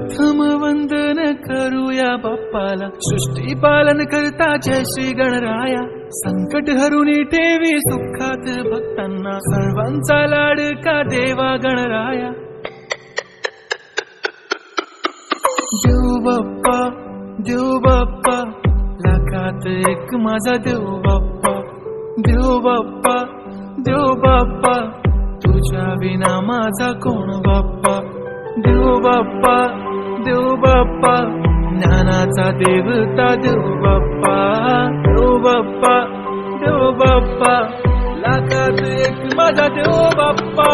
प्रथम वंदन करूया बाप्पाला, सृष्टी पालन करता जय श्री गणराया. संकट हरुनी ठेवी सुखात भक्तांना, सर्वांचा लाडका देवा गणराया. देव बाप्पा लाखात एक माझा देव बाप्पा. देव बाप्पा तुझ्या विना माझा कोण बाप्पा. देव बाप्पा ज्ञानाचा देवता देव बाप्पा. देव बाप्पा लाखात एक माझा देव बाप्पा.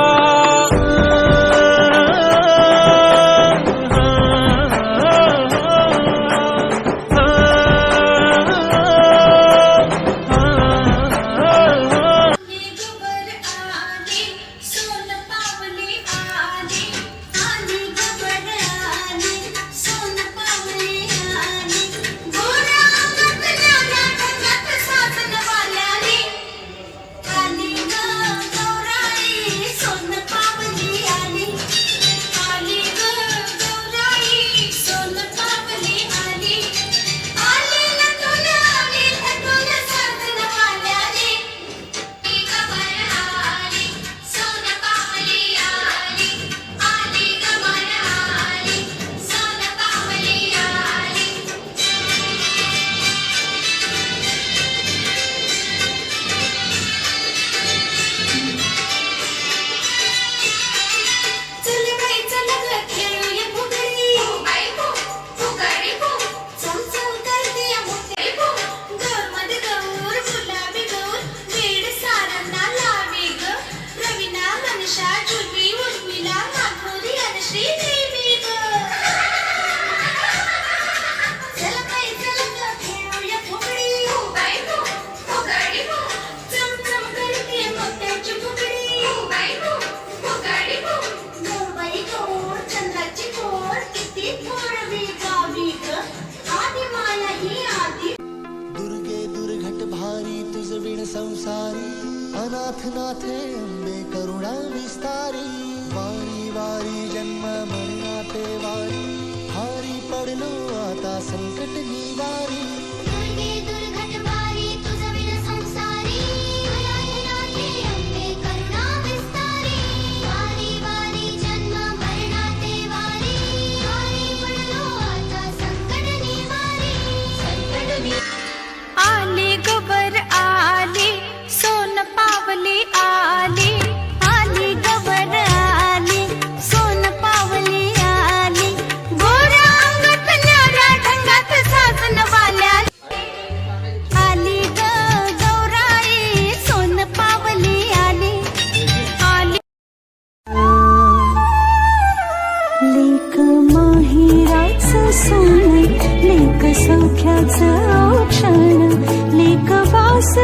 संसारी अनाथ नाथे अंबे करुणा विस्तारी. वारी वारी जन्म मरणाते वारी, हारी पडलो आता संकट निवारी. लेक माहिराचं सोनं, लेक सौख्याचं औक्षण, लेक वास